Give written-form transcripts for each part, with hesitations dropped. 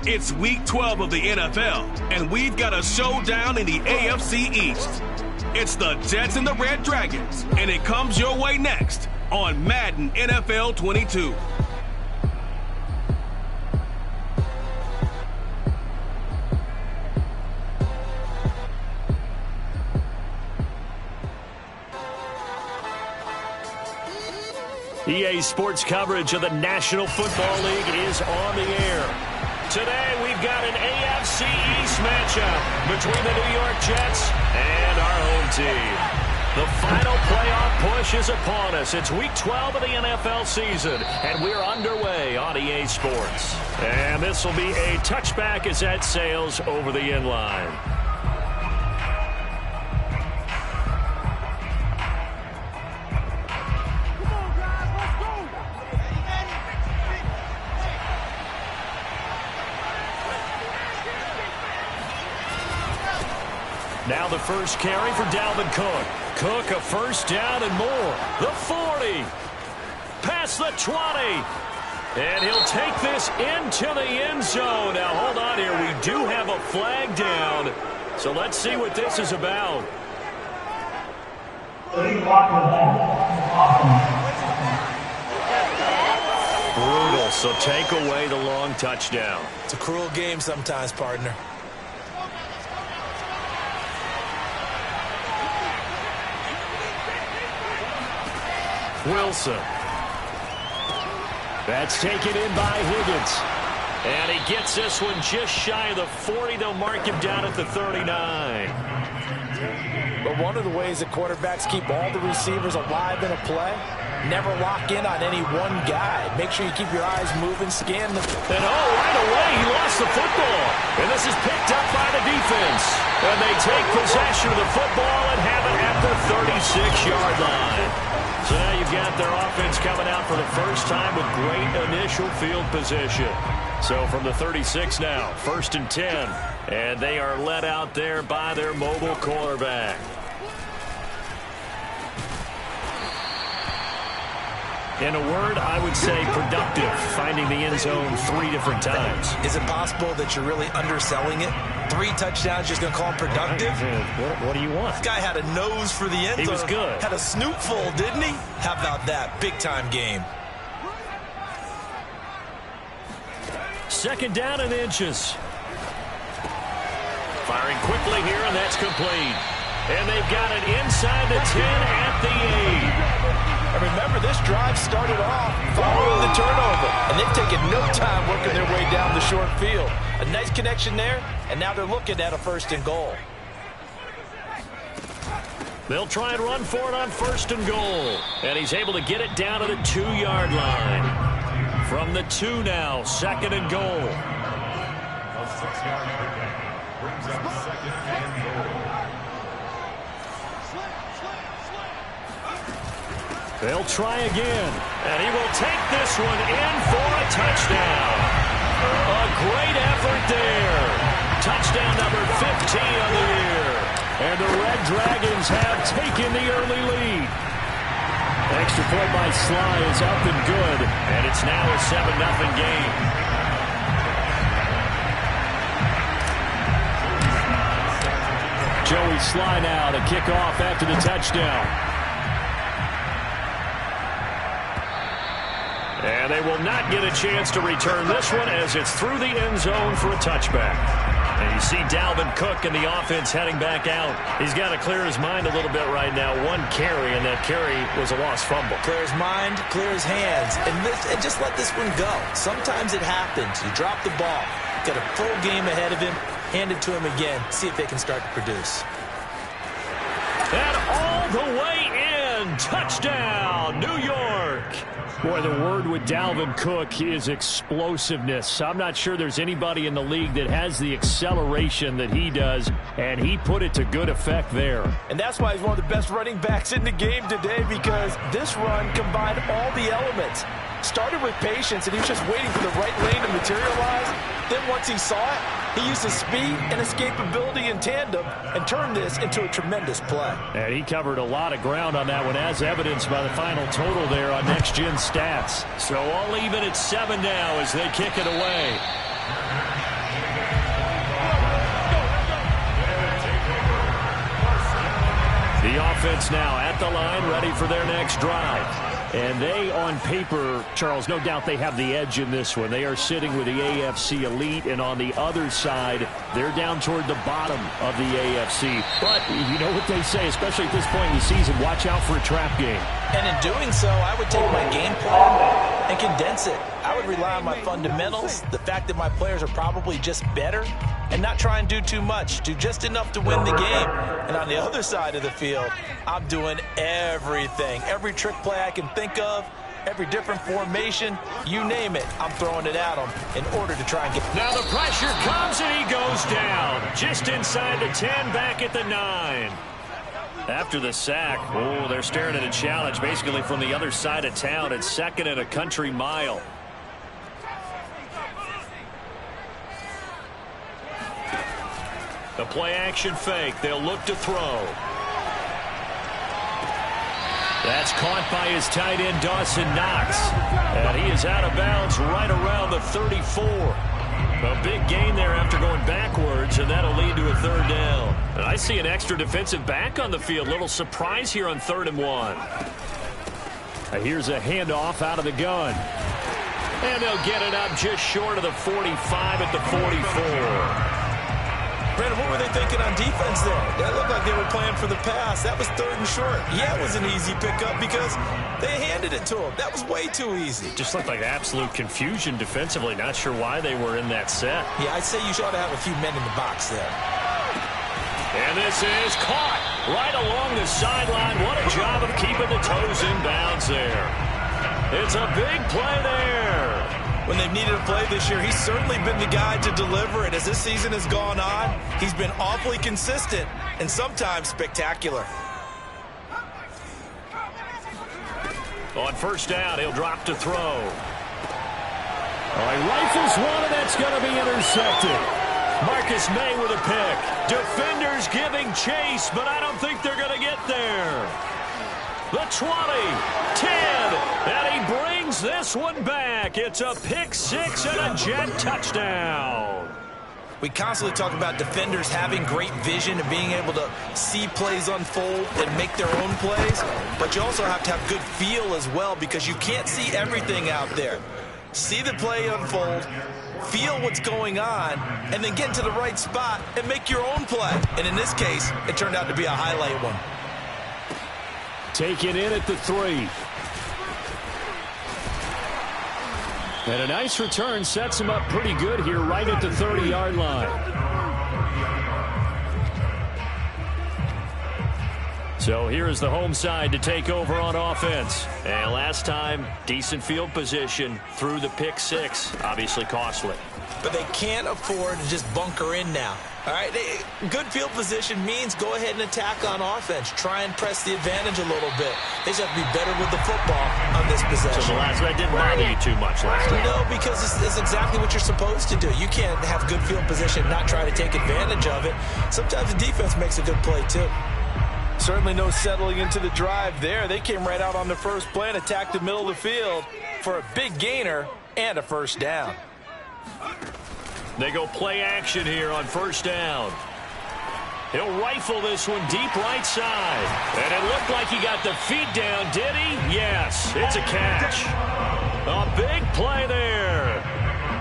It's Week 12 of the NFL, and we've got a showdown in the AFC East. It's the Jets and the Red Dragons, and it comes your way next on Madden NFL 22. EA Sports coverage of the National Football League is on the air. Today, we've got an AFC East matchup between the New York Jets and our home team. The final playoff push is upon us. It's Week 12 of the NFL season, and we're underway on EA Sports. And this will be a touchback as that sails over the end line. Now the first carry for Dalvin Cook. Cook a first down and more. The 40. Past the 20. And he'll take this into the end zone. Now hold on here. We do have a flag down. So let's see what this is about. Brutal. So take away the long touchdown. It's a cruel game sometimes, partner. Wilson. That's taken in by Higgins. And he gets this one just shy of the 40. They'll mark him down at the 39. But one of the ways that quarterbacks keep all the receivers alive in a play, never lock in on any one guy. Make sure you keep your eyes moving, scan them. And right away, he lost the football. And this is picked up by the defense. And they take possession of the football and have it at the 36-yard line. So now you've got their offense coming out for the first time with great initial field position. So from the 36 now, 1st and 10. And they are led out there by their mobile quarterback. In a word, I would say productive, finding the end zone 3 different times. Is it possible that you're really underselling it? 3 touchdowns, just going to call him productive? What do you want? This guy had a nose for the end zone. He was good. Had a snootful, didn't he? How about that? Big-time game. 2nd down and inches. Firing quickly here, and that's complete. And they've got it inside the 10 at the 8. And remember, this drive started off following the turnover, and they've taken no time working their way down the short field. A nice connection there, and now they're looking at a 1st and goal. They'll try and run for it on 1st and goal. And he's able to get it down to the 2-yard line. From the 2 now, 2nd and goal. A 6-yard pickup brings up 2nd and goal. They'll try again, and he will take this one in for a touchdown. A great effort there. Touchdown number 15 of the year. And the Red Dragons have taken the early lead. Extra point by Sly is up and good, and it's now a 7-0 game. Joey Sly now to kick off after the touchdown. And they will not get a chance to return this one as it's through the end zone for a touchback. And you see Dalvin Cook and the offense heading back out. He's got to clear his mind a little bit right now. 1 carry, and that carry was a lost fumble. Clear his mind, clear his hands, and just let this one go. Sometimes it happens. You drop the ball. Got a full game ahead of him. Hand it to him again. See if they can start to produce. And all the way in. and touchdown, New York. Boy, the word with Dalvin Cook is explosiveness. I'm not sure there's anybody in the league that has the acceleration that he does, and he put it to good effect there. And that's why he's one of the best running backs in the game today, because this run combined all the elements. Started with patience, and he was just waiting for the right lane to materialize. Then once he saw it, he used his speed and escapability in tandem and turned this into a tremendous play. And he covered a lot of ground on that one, as evidenced by the final total there on Next Gen Stats. So all even at 7 now as they kick it away. The offense now at the line, ready for their next drive. And they, on paper, Charles, no doubt they have the edge in this one. They are sitting with the AFC elite, and on the other side, they're down toward the bottom of the AFC. But you know what they say, especially at this point in the season, watch out for a trap game. And in doing so, I would take my game plan and condense it. I would rely on my fundamentals, the fact that my players are probably just better, and not try and do too much. Do just enough to win the game. And on the other side of the field, I'm doing everything. Every trick play I can think of, every different formation, you name it, I'm throwing it at them in order to try and get... Now the pressure comes and he goes down. Just inside the 10, back at the 9. After the sack, oh, they're staring at a challenge basically from the other side of town. It's 2nd and a country mile. The play-action fake. They'll look to throw. That's caught by his tight end, Dawson Knox. And he is out of bounds right around the 34. A big gain there after going backwards, and that'll lead to a 3rd down. And I see an extra defensive back on the field. Little surprise here on 3rd and 1. Here's a handoff out of the gun. And they'll get it up just short of the 45 at the 44. Brandon, what were they thinking on defense there? That looked like they were playing for the pass. That was 3rd and short. Yeah, it was an easy pickup because they handed it to him. That was way too easy. Just looked like absolute confusion defensively. Not sure why they were in that set. Yeah, I'd say you ought to have a few men in the box there. And this is caught right along the sideline. What a job of keeping the toes in bounds there. It's a big play there. When they've needed a play this year, he's certainly been the guy to deliver it. As this season has gone on, he's been awfully consistent and sometimes spectacular. On 1st down, he'll drop to throw. All right, rifles one, and that's going to be intercepted. Marcus May with a pick. Defenders giving chase, but I don't think they're going to get there. The 20, 10, and he brings this one back. It's a pick-6 and a Jet touchdown. We constantly talk about defenders having great vision and being able to see plays unfold and make their own plays, but you also have to have good feel as well because you can't see everything out there. See the play unfold, feel what's going on, and then get into the right spot and make your own play. And in this case, it turned out to be a highlight one. Taken in at the 3. And a nice return sets him up pretty good here right at the 30-yard line. So here is the home side to take over on offense. And last time, decent field position through the pick-6. Obviously costly. But they can't afford to just bunker in now. All right, good field position means go ahead and attack on offense. Try and press the advantage a little bit. They just have to be better with the football on this possession. So the last that didn't bother you too much last time. No, because it's exactly what you're supposed to do. You can't have good field position and not try to take advantage of it. Sometimes the defense makes a good play, too. Certainly no settling into the drive there. They came right out on the first play and attacked the middle of the field for a big gainer and a 1st down. They go play action here on 1st down. He'll rifle this one deep right side. And it looked like he got the feet down, did he? Yes, it's a catch. A big play there.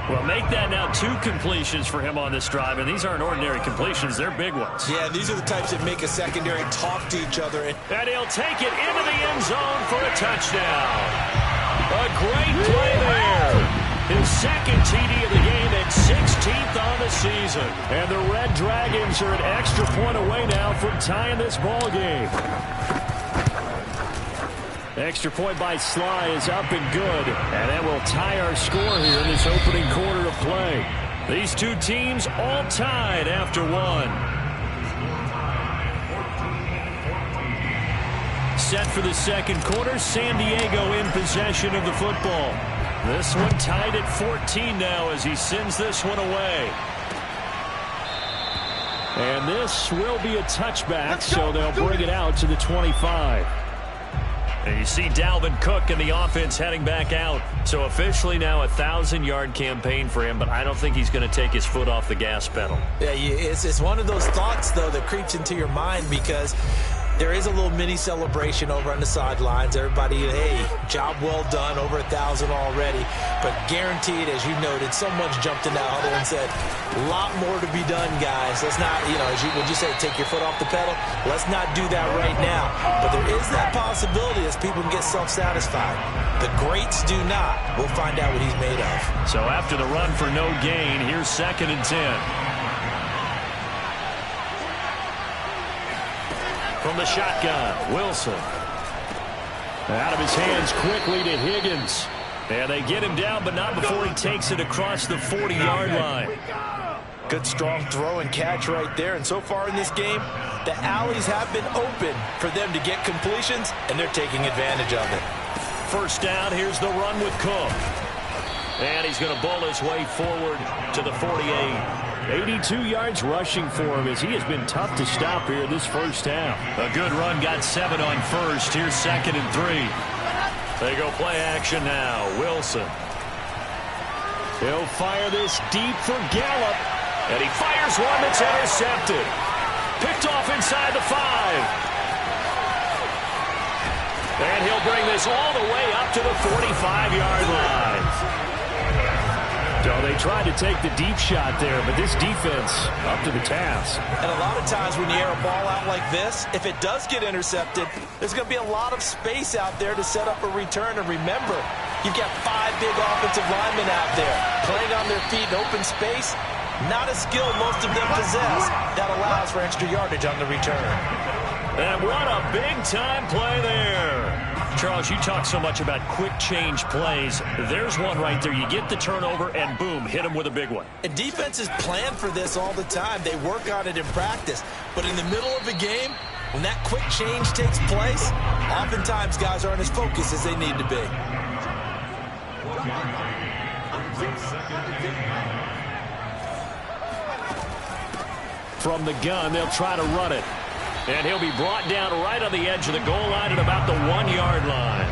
Well, make that now 2 completions for him on this drive, and these aren't ordinary completions. They're big ones. Yeah, these are the types that make a secondary talk to each other. And he'll take it into the end zone for a touchdown. A great play there. His 2nd TD of the game and 16th on the season. And the Red Dragons are an extra point away now from tying this ball game. Extra point by Sly is up and good. And that will tie our score here in this opening quarter of play. These two teams all tied after one. Set for the second quarter. San Diego in possession of the football. This one tied at 14 now as he sends this one away. And this will be a touchback, so they'll bring it out to the 25. And you see Dalvin Cook and the offense heading back out. So officially now a 1,000-yard campaign for him, but I don't think he's going to take his foot off the gas pedal. Yeah, it's one of those thoughts, though, that creeps into your mind because there is a little mini celebration over on the sidelines. Everybody, hey, job well done, over 1,000 already. But guaranteed, as you noted, someone's jumped in that huddle and said, a lot more to be done, guys. Let's not, would you say, take your foot off the pedal? Let's not do that right now. But there is that possibility as people can get self-satisfied. The greats do not. We'll find out what he's made of. So after the run for no gain, here's 2nd and 10. From the shotgun, Wilson. Out of his hands quickly to Higgins. And they get him down, but not before he takes it across the 40-yard line. Good, strong throw and catch right there. And so far in this game, the alleys have been open for them to get completions, and they're taking advantage of it. First down, here's the run with Cook. And he's going to bowl his way forward to the 48. 82 yards rushing for him as he has been tough to stop here this first half. A good run, got 7 on first. Here's 2nd and 3. They go play action now. Wilson. He'll fire this deep for Gallup. And he fires one that's intercepted. Picked off inside the 5. And he'll bring this all the way up to the 45-yard line. So they tried to take the deep shot there, but this defense up to the task. And a lot of times when you air a ball out like this, if it does get intercepted, there's going to be a lot of space out there to set up a return. And remember, you've got 5 big offensive linemen out there playing on their feet in open space. Not a skill most of them possess. That allows for extra yardage on the return. And what a big-time play there. Charles, you talk so much about quick change plays. There's one right there. You get the turnover, and boom, hit him with a big one. And defenses plan for this all the time. They work on it in practice. But in the middle of a game, when that quick change takes place, oftentimes guys aren't as focused as they need to be. From the gun, they'll try to run it. And he'll be brought down right on the edge of the goal line at about the 1-yard line.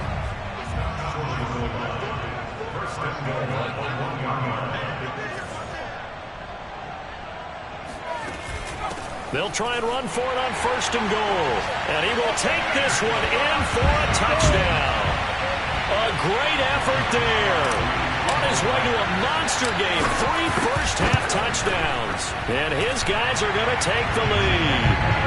They'll try and run for it on 1st and goal. And he will take this one in for a touchdown. A great effort there. On his way to a monster game. 3 first-half touchdowns. And his guys are going to take the lead.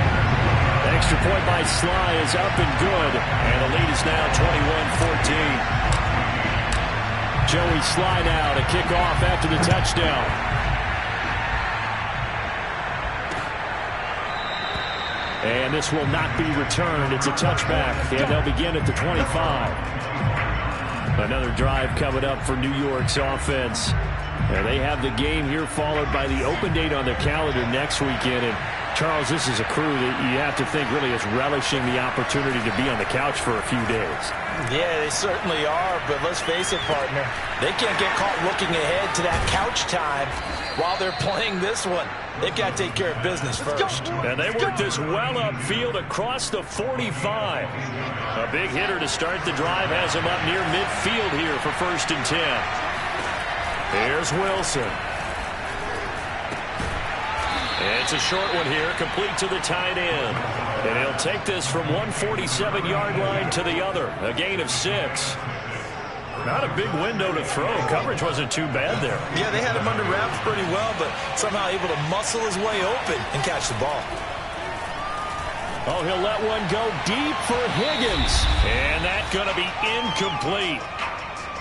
Extra point by Sly is up and good. And the lead is now 21-14. Joey Sly now to kick off after the touchdown. And this will not be returned. It's a touchback. And they'll begin at the 25. Another drive coming up for New York's offense. And they have the game here followed by the open date on their calendar next weekend. And Charles, this is a crew that you have to think really is relishing the opportunity to be on the couch for a few days. Yeah, they certainly are, but let's face it, partner. They can't get caught looking ahead to that couch time while they're playing this one. They've got to take care of business first. And they work this well upfield across the 45. A big hitter to start the drive has him up near midfield here for 1st and 10. Here's Wilson. It's a short one here, complete to the tight end. And he'll take this from 147-yard line to the other. A gain of 6. Not a big window to throw. Coverage wasn't too bad there. Yeah, they had him under wraps pretty well, but somehow able to muscle his way open and catch the ball. Oh, he'll let one go deep for Higgins. And that's going to be incomplete.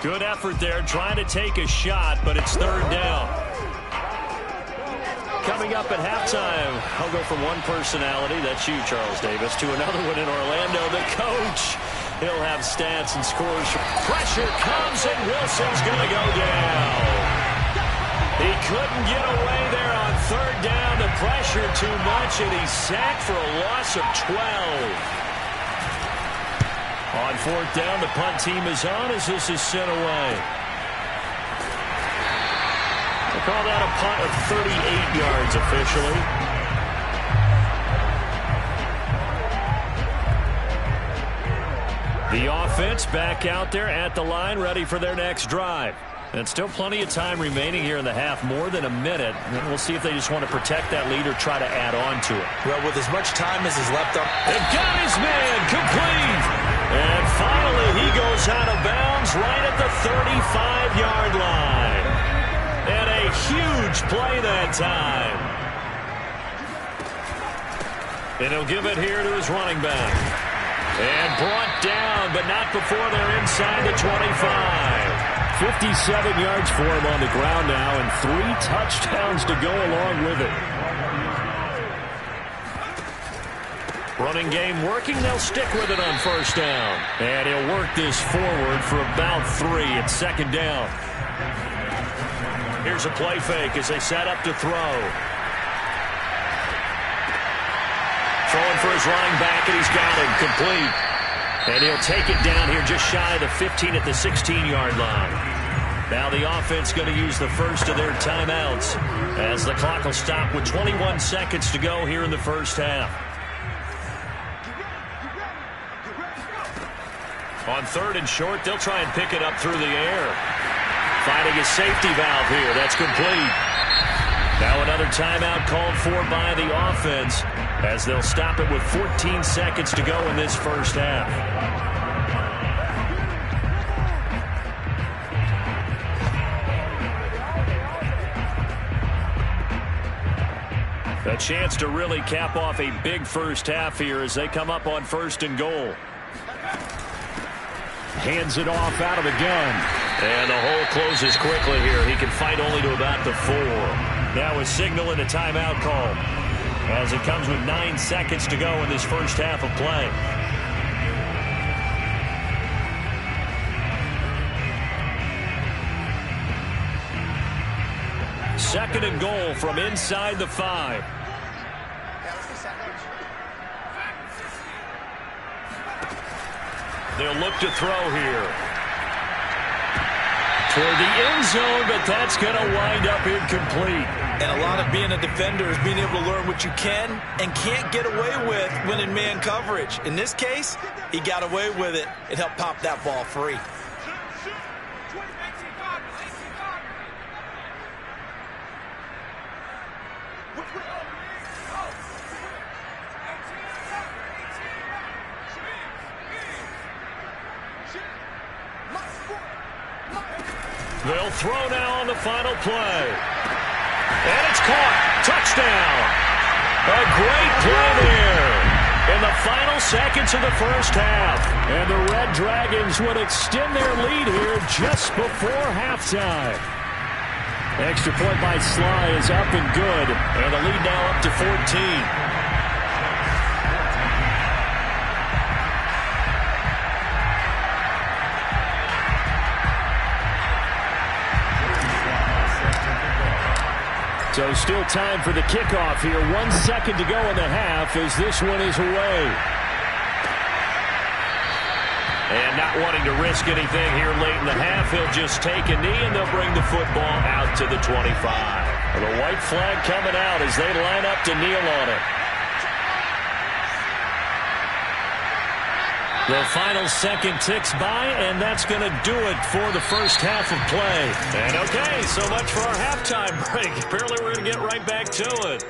Good effort there, trying to take a shot, but it's 3rd down. Coming up at halftime, I'll go from one personality, that's you, Charles Davis, to another one in Orlando. The coach He'll have stats and scores. Pressure comes, and Wilson's going to go down. He couldn't get away there on third down. The pressure too much, and he's sacked for a loss of 12. On fourth down, the punt team is on as this is sent away. They call that a punt of 38 yards officially. The offense back out there at the line, ready for their next drive. And still plenty of time remaining here in the half, more than a minute. And we'll see if they just want to protect that lead or try to add on to it. Well, with as much time as is left up. They've got his man complete. And finally, he goes out of bounds right at the 35-yard line. And a huge play that time. And he'll give it here to his running back. And brought down, but not before they're inside the 25. 57 yards for him on the ground now, and 3 touchdowns to go along with it. Running game working. They'll stick with it on first down. And he'll work this forward for about 3 at second down. Here's a play fake as they set up to throw. Throwing for his running back, and he's got him complete. And he'll take it down here just shy of the 15 at the 16-yard line. Now the offense going to use the first of their timeouts as the clock will stop with 21 seconds to go here in the first half. On third and short, they'll try and pick it up through the air. Finding a safety valve here. That's complete. Now another timeout called for by the offense as they'll stop it with 14 seconds to go in this first half. A chance to really cap off a big first half here as they come up on first and goal. Hands it off out of the gun. And the hole closes quickly here. He can fight only to about the 4. Now a signal and a timeout call as it comes with 9 seconds to go in this first half of play. Second and goal from inside the 5. They'll look to throw here. Toward the end zone, but that's going to wind up incomplete. And a lot of being a defender is being able to learn what you can and can't get away with when in man coverage. In this case, he got away with it. It helped pop that ball free. They'll throw now on the final play. And it's caught. Touchdown. A great play there in the final seconds of the first half. And the Red Dragons would extend their lead here just before halftime. Extra point by Sly is up and good. And the lead now up to 14. So still time for the kickoff here. 1 second to go in the half as this one is away. And not wanting to risk anything here late in the half, he'll just take a knee and they'll bring the football out to the 25. The white flag coming out as they line up to kneel on it. The final second ticks by, and that's going to do it for the first half of play. And okay, so much for our halftime break. Apparently we're going to get right back to it.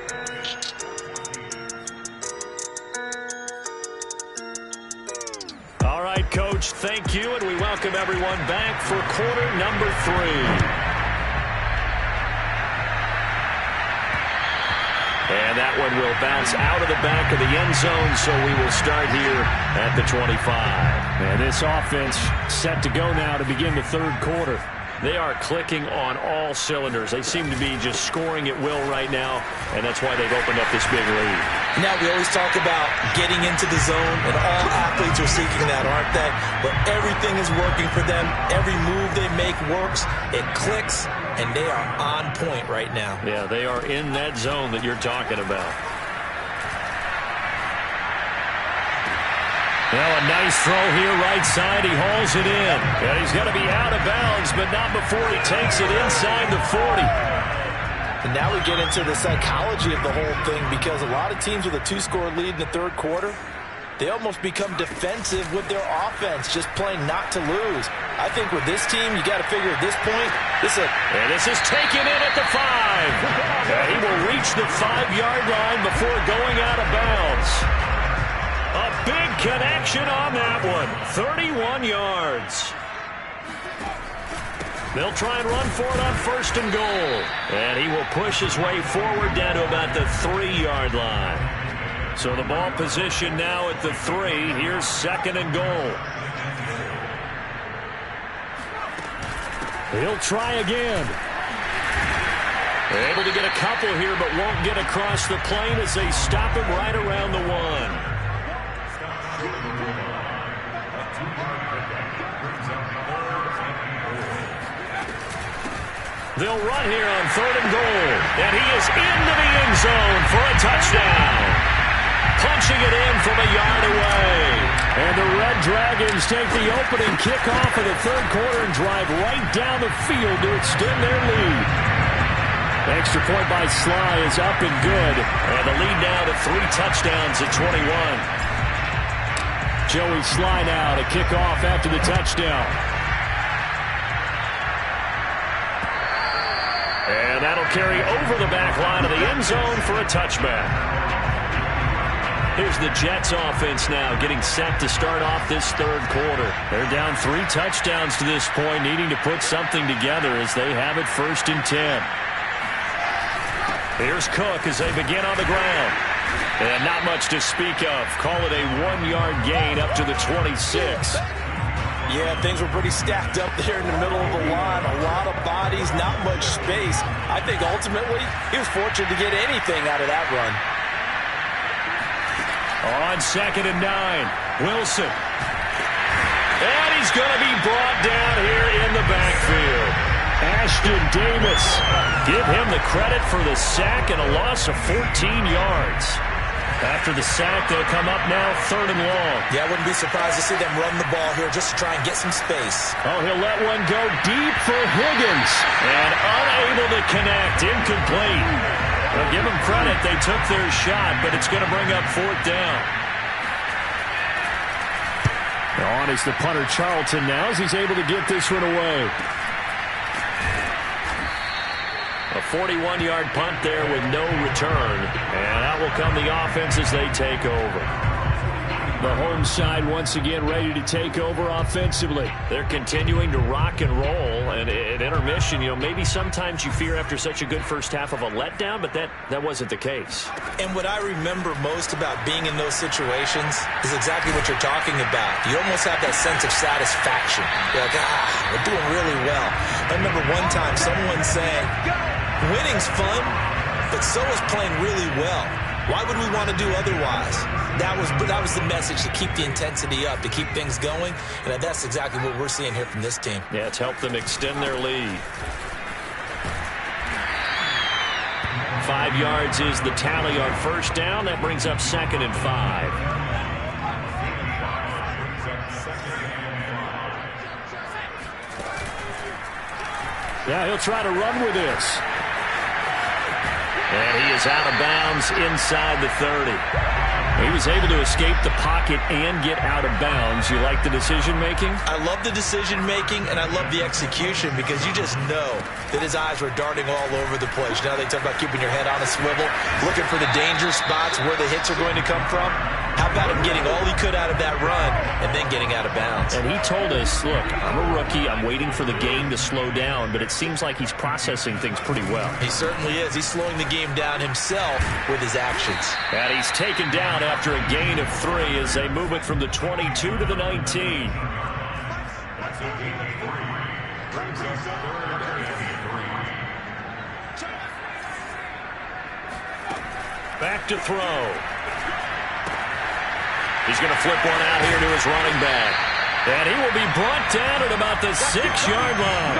All right, Coach, thank you, and we welcome everyone back for quarter number 3. And that one will bounce out of the back of the end zone, so we will start here at the 25. And this offense set to go now to begin the third quarter. They are clicking on all cylinders. They seem to be just scoring at will right now, and that's why they've opened up this big lead. Now, we always talk about getting into the zone, and all athletes are seeking that, aren't they? But everything is working for them. Every move they make works. It clicks, and they are on point right now. Yeah, they are in that zone that you're talking about. Well, a nice throw here right side. He hauls it in. And he's going to be out of bounds, but not before he takes it inside the 40. And now we get into the psychology of the whole thing, because a lot of teams with a 2-score lead in the third quarter, they almost become defensive with their offense, just playing not to lose. I think with this team, you got to figure at this point, and this is taken in at the 5. And he will reach the 5-yard line before going out of bounds. A big connection on that one. 31 yards. They'll try and run for it on 1st and goal. And he will push his way forward down to about the 3-yard line. So the ball position now at the 3. Here's 2nd and goal. He'll try again. They're able to get a couple here, but won't get across the plane as they stop him right around the 1. They'll run here on 3rd and goal. And he is into the end zone for a touchdown. Punching it in from a yard away. And the Red Dragons take the opening kickoff of the third quarter and drive right down the field to extend their lead. Extra point by Sly is up and good. And the lead now to 3 touchdowns at 21. Joey Sly now to kick off after the touchdown. And that'll carry over the back line of the end zone for a touchback. Here's the Jets offense now getting set to start off this third quarter. They're down 3 touchdowns to this point, needing to put something together as they have it 1st and 10. Here's Cook as they begin on the ground. And not much to speak of. Call it a 1-yard gain up to the 26. Yeah, things were pretty stacked up there in the middle of the line. A lot of bodies, not much space. I think ultimately he was fortunate to get anything out of that run. On 2nd and 9, Wilson. And he's going to be brought down here in the backfield. Ashton Davis. Give him the credit for the sack and a loss of 14 yards. After the sack, they'll come up now 3rd and long. Yeah, I wouldn't be surprised to see them run the ball here just to try and get some space. Oh, he'll let one go deep for Higgins. And unable to connect. Incomplete. Well, give them credit. They took their shot, but it's going to bring up 4th down. On is the punter Charlton now as he's able to get this one away. A 41-yard punt there with no return. And out will come the offense as they take over. The home side once again ready to take over offensively. They're continuing to rock and roll. And at intermission, maybe sometimes you fear after such a good first half of a letdown, but that wasn't the case. And what I remember most about being in those situations is exactly what you're talking about. You almost have that sense of satisfaction. You're like, we're doing really well. I remember one time someone saying, winning's fun, but so is playing really well. Why would we want to do otherwise? That was the message, to keep the intensity up, to keep things going, and that's exactly what we're seeing here from this team. Yeah, it's helped them extend their lead. 5 yards is the tally on 1st down. That brings up 2nd and 5. Yeah, he'll try to run with this. And he is out of bounds inside the 30. He was able to escape the pocket and get out of bounds. You like the decision-making? I love the decision-making, and I love the execution, because you just know that his eyes were darting all over the place. You know, they talk about keeping your head on a swivel, looking for the danger spots where the hits are going to come from. How about him getting all he could out of that run and then getting out of bounds? And he told us, look, I'm a rookie. I'm waiting for the game to slow down, but it seems like he's processing things pretty well. He certainly is. He's slowing the game down himself with his actions. And he's taken down after a gain of 3 as they move it from the 22 to the 19. Brings up third and 3. Back to throw. He's going to flip one out here to his running back. And he will be brought down at about the 6-yard line.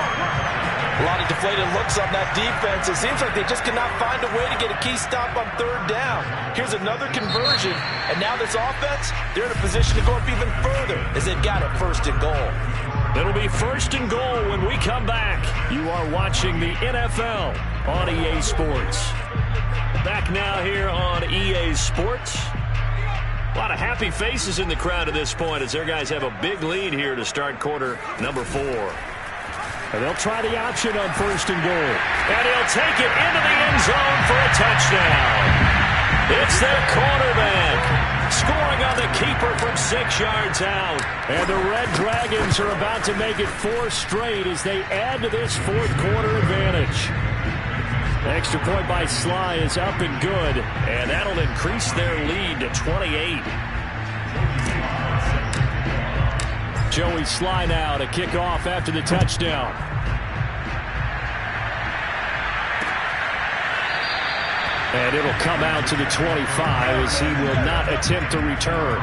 A lot of deflated looks on that defense. It seems like they just cannot find a way to get a key stop on third down. Here's another conversion, and now this offense, they're in a position to go up even further as they've got it first and goal. It'll be first and goal when we come back. You are watching the NFL on EA Sports. Back now here on EA Sports. A lot of happy faces in the crowd at this point as their guys have a big lead here to start quarter number 4. And they'll try the option on first and goal. And he'll take it into the end zone for a touchdown. It's their quarterback scoring on the keeper from 6 yards out. And the Red Dragons are about to make it 4 straight as they add to this fourth quarter advantage. Extra point by Sly is up and good, and that'll increase their lead to 28. Joey Sly now to kick off after the touchdown. And it'll come out to the 25 as he will not attempt to return.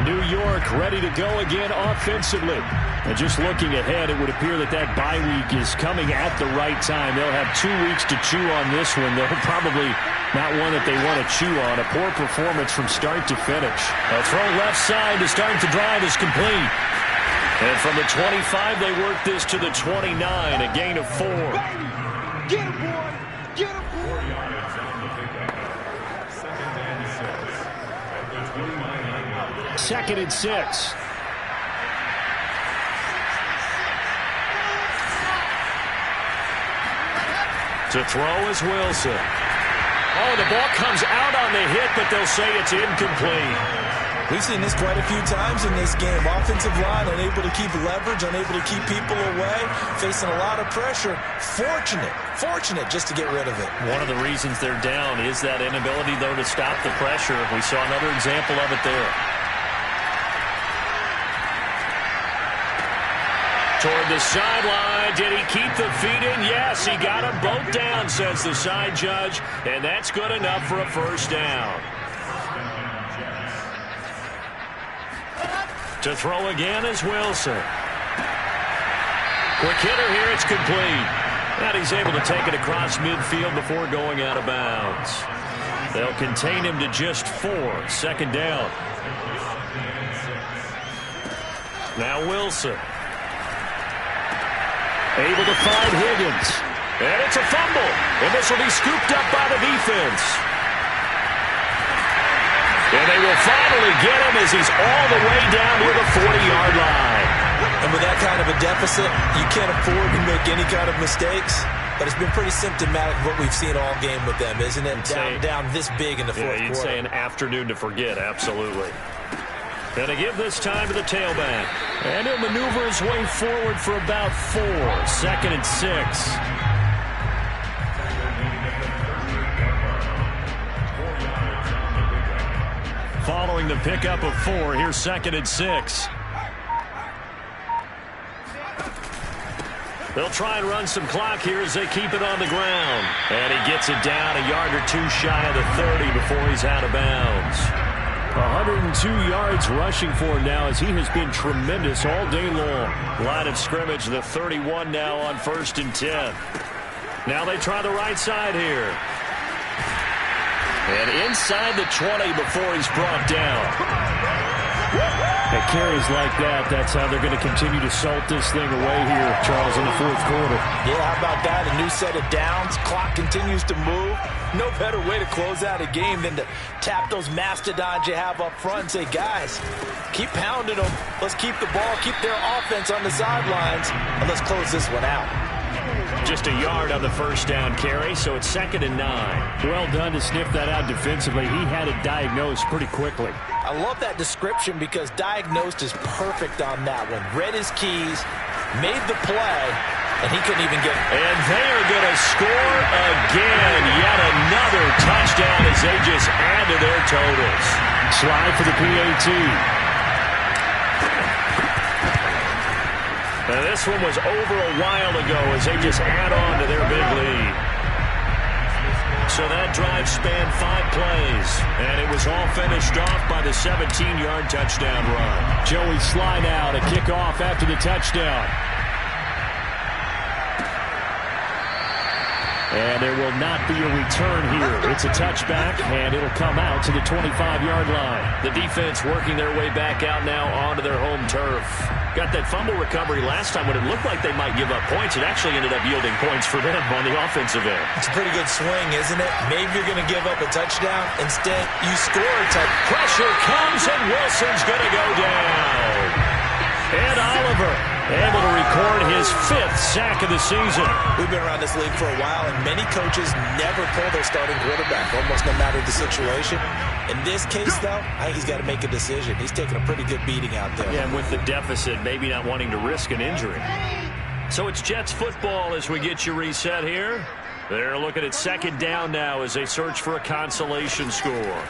New York ready to go again offensively. And just looking ahead, it would appear that that bye week is coming at the right time. They'll have 2 weeks to chew on this one. They'll probably not one that they want to chew on. A poor performance from start to finish. A throw left side to start the drive is complete. And from the 25, they work this to the 29, a gain of 4. Get him, boy! Get him, boy! 4 yards on the pickup. Second and 6. At the 29. Second and 6. To throw is Wilson. Oh, the ball comes out on the hit, but they'll say it's incomplete. We've seen this quite a few times in this game. Offensive line unable to keep leverage, unable to keep people away, facing a lot of pressure. Fortunate just to get rid of it. One of the reasons they're down is that inability, though, to stop the pressure. We saw another example of it there. Toward the sideline. Did he keep the feet in? Yes, he got them both down, says the side judge. And that's good enough for a first down. To throw again is Wilson. Quick hitter here. It's complete. And he's able to take it across midfield before going out of bounds. They'll contain him to just 4. Second down. Now Wilson. Able to find Higgins. And it's a fumble. And this will be scooped up by the defense. And they will finally get him as he's all the way down near the 40-yard line. And with that kind of a deficit, you can't afford to make any kind of mistakes. But it's been pretty symptomatic of what we've seen all game with them, isn't it? Down this big in the fourth quarter. You'd say an afternoon to forget, absolutely. Going to give this time to the tailback. And he'll maneuver his way forward for about 4. Second and 6. Following the pickup of 4, here's second and 6. They'll try and run some clock here as they keep it on the ground. And he gets it down a yard or 2 shy of the 30 before he's out of bounds. 102 yards rushing for him now as he has been tremendous all day long. Line of scrimmage, the 31 now on first and 10. Now they try the right side here. And inside the 20 before he's brought down. At carries like that, that's how they're going to continue to salt this thing away here, Charles, in the fourth quarter. Yeah, how about that? A new set of downs. Clock continues to move. No better way to close out a game than to tap those mastodons you have up front and say, guys, keep pounding them. Let's keep the ball, keep their offense on the sidelines, and let's close this one out. Just a yard on the first down carry, so it's second and 9. Well done to sniff that out defensively. He had it diagnosed pretty quickly. I love that description because diagnosed is perfect on that one. Read his keys, made the play, and he couldn't even get it. And they are going to score again. Yet another touchdown as they just add to their totals. Slide for the PAT. This one was over a while ago as they just add on to their big lead. So that drive spanned 5 plays, and it was all finished off by the 17-yard touchdown run. Joey Sly now to kick off after the touchdown. And there will not be a return here. It's a touchback, and it'll come out to the 25-yard line. The defense working their way back out now onto their home turf. Got that fumble recovery last time when it looked like they might give up points. It actually ended up yielding points for them on the offensive end. It's a pretty good swing, isn't it? Maybe you're going to give up a touchdown. Instead, you score a touchdown. Pressure comes, and Wilson's going to go down. And Oliver able to record his 5th sack of the season. We've been around this league for a while, and many coaches never pull their starting quarterback, almost no matter the situation. In this case, though, I think he's got to make a decision. He's taking a pretty good beating out there. Yeah, and with the deficit, maybe not wanting to risk an injury. So it's Jets football as we get you reset here. They're looking at 2nd down now as they search for a consolation score.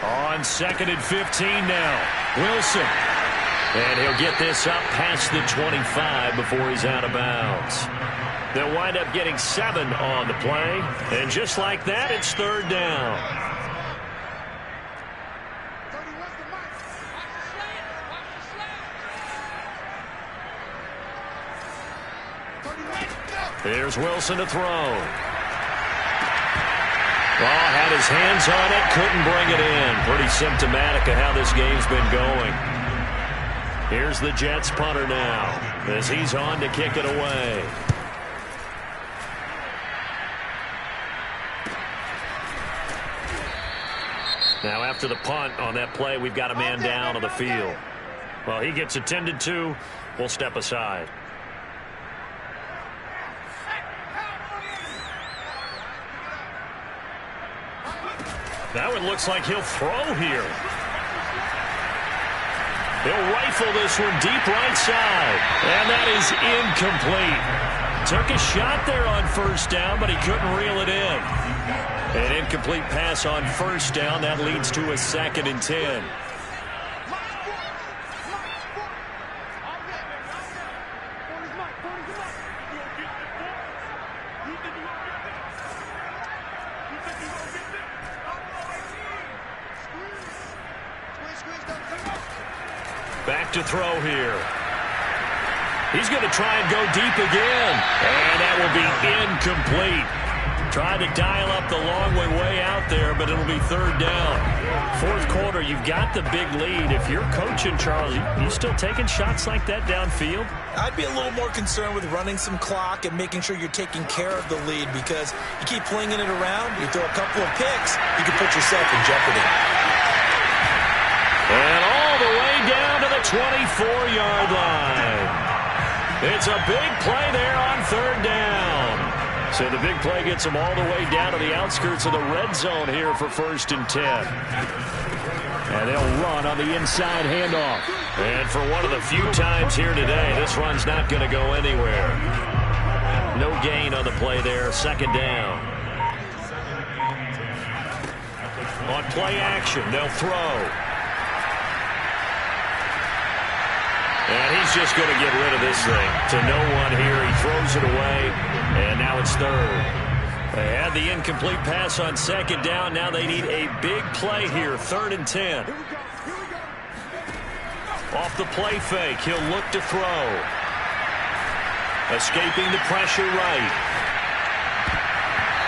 On 2nd and 15 now, Wilson. And he'll get this up past the 25 before he's out of bounds. They'll wind up getting 7 on the play. And just like that, it's 3rd down. Here's Wilson to throw. Oh, had his hands on it, couldn't bring it in. Pretty symptomatic of how this game's been going. Here's the Jets punter now as he's on to kick it away. Now after the punt on that play, we've got a man down on the field. Well, he gets attended to. We'll step aside. Now it looks like he'll throw here. He'll rifle this one deep right side. And that is incomplete. Took a shot there on 1st down, but he couldn't reel it in. An incomplete pass on 1st down. That leads to a 2nd and 10. Back to throw here. He's going to try and go deep again. And that will be incomplete. Tried to dial up the long way out there, but it'll be 3rd down. 4th quarter, you've got the big lead. If you're coaching, Charles, you still taking shots like that downfield? I'd be a little more concerned with running some clock and making sure you're taking care of the lead, because you keep flinging it around, you throw a couple of picks, you can put yourself in jeopardy. And all the way down to the 24-yard line. It's a big play there on 3rd down. So the big play gets them all the way down to the outskirts of the red zone here for 1st and 10. And they'll run on the inside handoff. And for one of the few times here today, this run's not going to go anywhere. No gain on the play there, 2nd down. On play action, they'll throw. And he's just going to get rid of this thing to no one here. He throws it away, and now it's 3rd. They had the incomplete pass on 2nd down. Now they need a big play here, 3rd and 10. Off the play fake, he'll look to throw. Escaping the pressure right.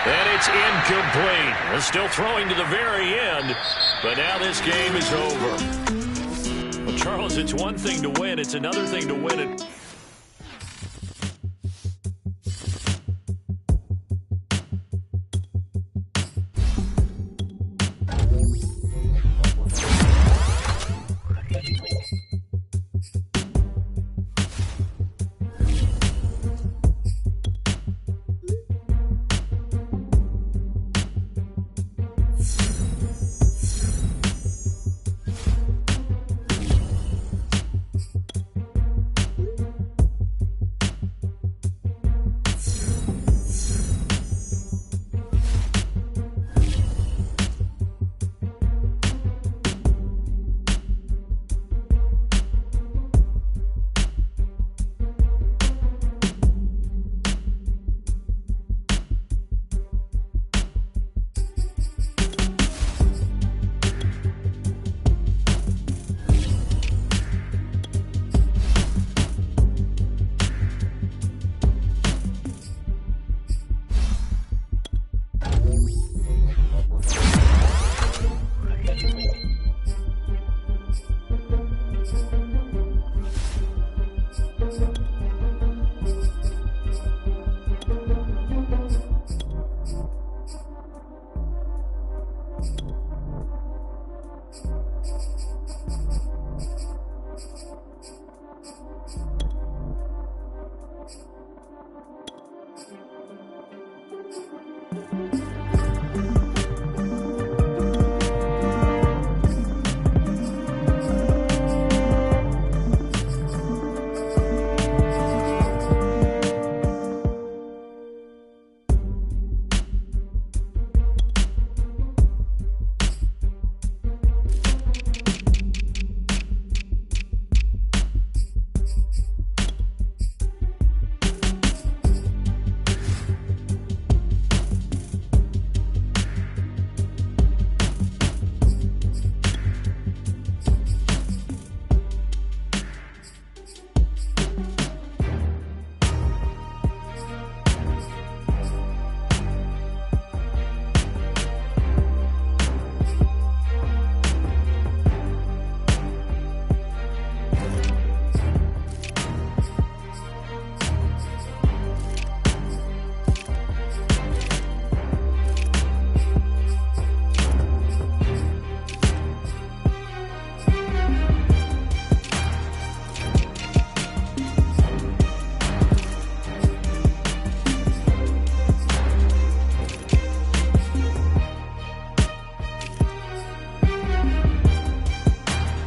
And it's incomplete. They're still throwing to the very end, but now this game is over. Well, Charles, it's one thing to win. It's another thing to win it